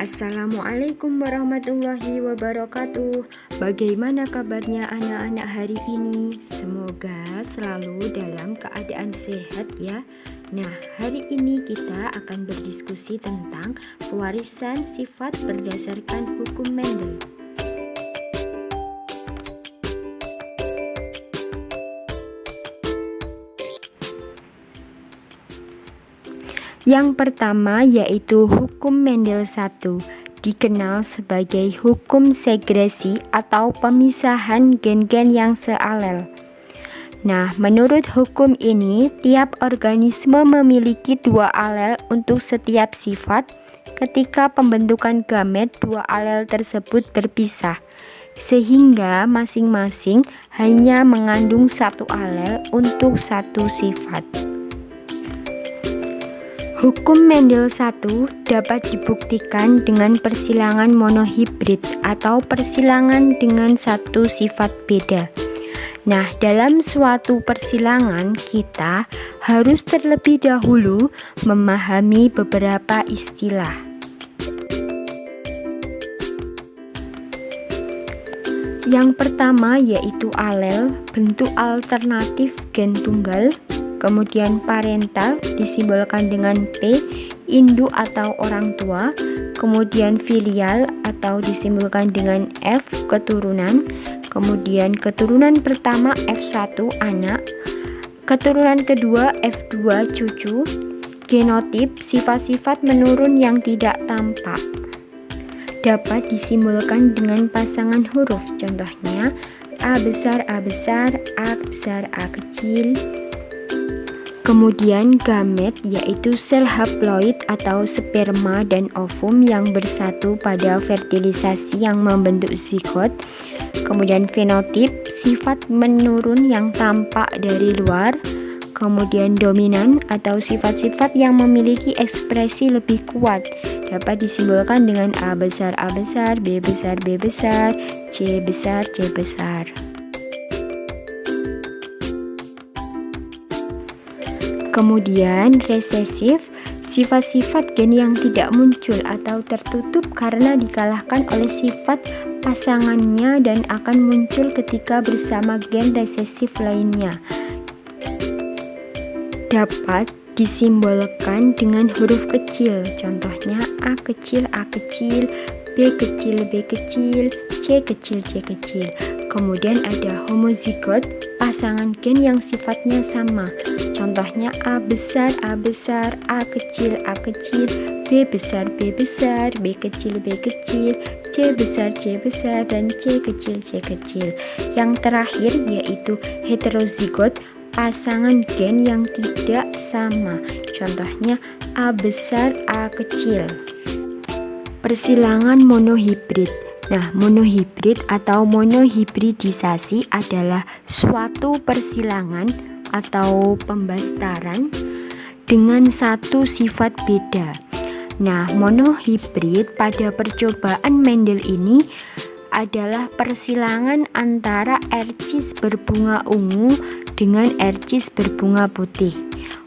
Assalamualaikum warahmatullahi wabarakatuh. Bagaimana kabarnya anak-anak hari ini? Semoga selalu dalam keadaan sehat ya. Nah, hari ini kita akan berdiskusi tentang pewarisan sifat berdasarkan hukum Mendel. Yang pertama yaitu hukum Mendel 1, dikenal sebagai hukum segresi atau pemisahan gen-gen yang sealel. Nah, menurut hukum ini, tiap organisme memiliki dua alel untuk setiap sifat. Ketika pembentukan gamet, dua alel tersebut berpisah, sehingga masing-masing hanya mengandung satu alel untuk satu sifat. Hukum Mendel 1 dapat dibuktikan dengan persilangan monohibrid atau persilangan dengan satu sifat beda. Nah, dalam suatu persilangan kita harus terlebih dahulu memahami beberapa istilah. Yang pertama yaitu alel, bentuk alternatif gen tunggal. Kemudian parental disimbolkan dengan P, induk atau orang tua. Kemudian filial atau disimbolkan dengan F, keturunan. Kemudian keturunan pertama F1 anak, keturunan kedua F2 cucu. Genotip sifat-sifat menurun yang tidak tampak dapat disimbolkan dengan pasangan huruf. Contohnya A besar, A besar, A besar, A kecil. Kemudian gamet yaitu sel haploid atau sperma dan ovum yang bersatu pada fertilisasi yang membentuk zigot. Kemudian fenotip sifat menurun yang tampak dari luar. Kemudian dominan atau sifat-sifat yang memiliki ekspresi lebih kuat dapat disimbolkan dengan A besar, B besar, B besar, C besar, C besar. Kemudian resesif, sifat-sifat gen yang tidak muncul atau tertutup karena dikalahkan oleh sifat pasangannya dan akan muncul ketika bersama gen resesif lainnya. Dapat disimbolkan dengan huruf kecil, contohnya A kecil, B kecil, B kecil, C kecil, C kecil. Kemudian ada homozigot, pasangan gen yang sifatnya sama. Contohnya A besar, A kecil, B besar, B kecil, B kecil, C besar, dan C kecil, C kecil. Yang terakhir yaitu heterozigot, pasangan gen yang tidak sama. Contohnya A besar, A kecil. Persilangan monohibrid. Nah, monohibrid atau monohibridisasi adalah suatu persilangan atau pembastaran dengan satu sifat beda. Nah, monohibrid pada percobaan Mendel ini adalah persilangan antara ercis berbunga ungu dengan ercis berbunga putih.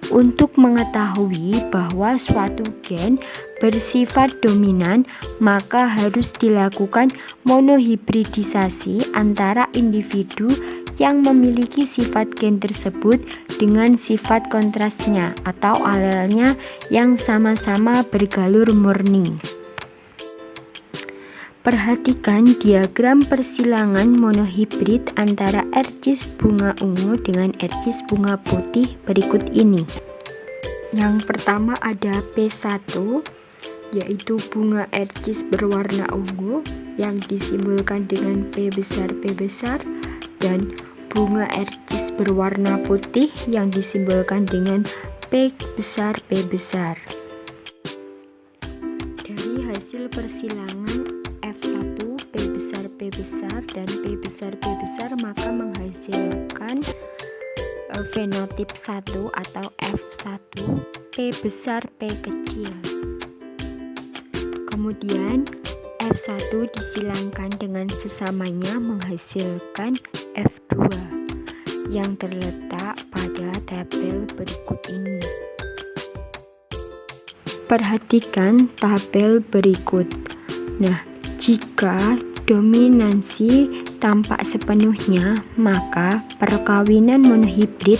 Untuk mengetahui bahwa suatu gen bersifat dominan, maka harus dilakukan monohibridisasi antara individu yang memiliki sifat gen tersebut dengan sifat kontrasnya atau alelnya yang sama-sama bergalur murni. Perhatikan diagram persilangan monohibrid antara ercis bunga ungu dengan ercis bunga putih berikut ini. Yang pertama ada P1, yaitu bunga ercis berwarna ungu yang disimbolkan dengan P besar, dan bunga ercis berwarna putih yang disimbolkan dengan P besar, P besar. Dari hasil persilangan F1, P besar, dan P besar, maka menghasilkan fenotip 1 atau F1, P besar, P kecil. Kemudian F1 disilangkan dengan sesamanya menghasilkan F2 yang terletak pada tabel berikut ini. Perhatikan tabel berikut. Nah, jika dominansi tampak sepenuhnya, maka perkawinan monohibrid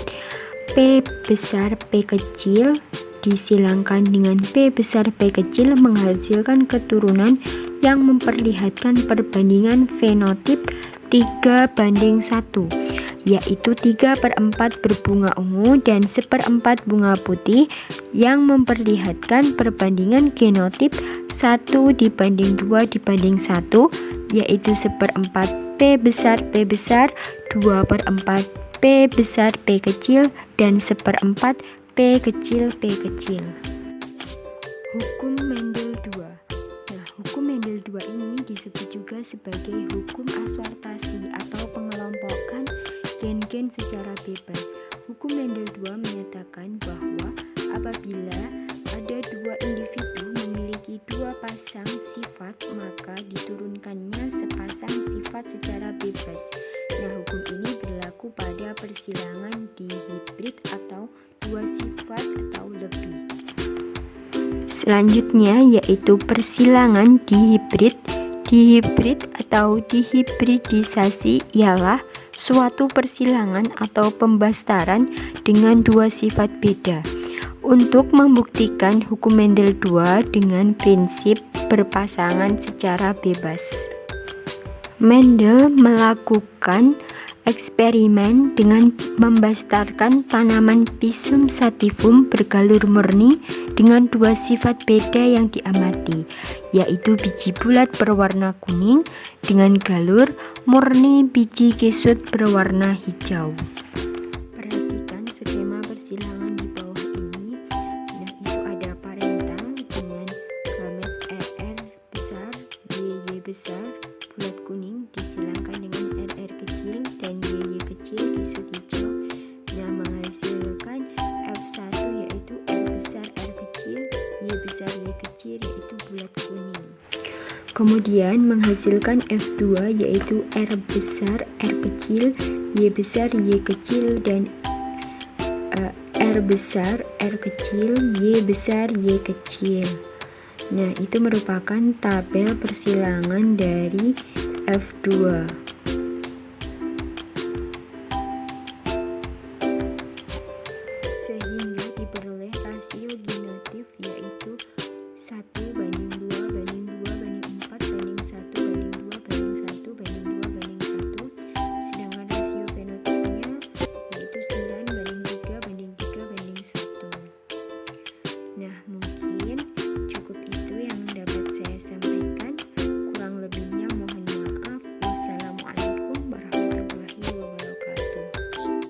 P besar P kecil disilangkan dengan P besar P kecil menghasilkan keturunan yang memperlihatkan perbandingan fenotip 3:1, yaitu 3/4 berbunga ungu dan 1/4 bunga putih, yang memperlihatkan perbandingan genotip 1:2:1, yaitu 1/4 P besar 2/4 P besar P kecil dan 1/4 P kecil P kecil. Hukum Mendel II. Nah, hukum Mendel II ini disebut juga sebagai hukum asortasi atau pengelompokan gen-gen secara bebas. Hukum Mendel II menyatakan bahwa apabila ada dua individu memiliki dua pasang sifat, maka diturunkannya sepasang sifat secara bebas. Nah, hukum ini berlaku pada persilangan dihibrid atau dua sifat atau lebih. Selanjutnya yaitu persilangan dihibrid. Dihibrid atau dihibridisasi ialah suatu persilangan atau pembastaran dengan dua sifat beda. Untuk membuktikan hukum Mendel II dengan prinsip berpasangan secara bebas, Mendel melakukan eksperimen dengan membastarkan tanaman Pisum sativum bergalur murni dengan dua sifat beda yang diamati, yaitu biji bulat berwarna kuning dengan galur murni biji kesut berwarna hijau. Perhatikan skema persilangan di bawah ini. Nah, itu ada parental dengan gamet RR besar, YY besar, bulat kuning disilangkan dengan RR kecil dan YY kecil kesut hijau. Nah, menghasilkan F1 yaitu R besar R kecil, Y besar Y kecil yaitu bulat kuning. Kemudian menghasilkan F2 yaitu R besar R kecil, Y besar Y kecil dan R besar R kecil, Y besar Y kecil. Nah, itu merupakan tabel persilangan dari F2.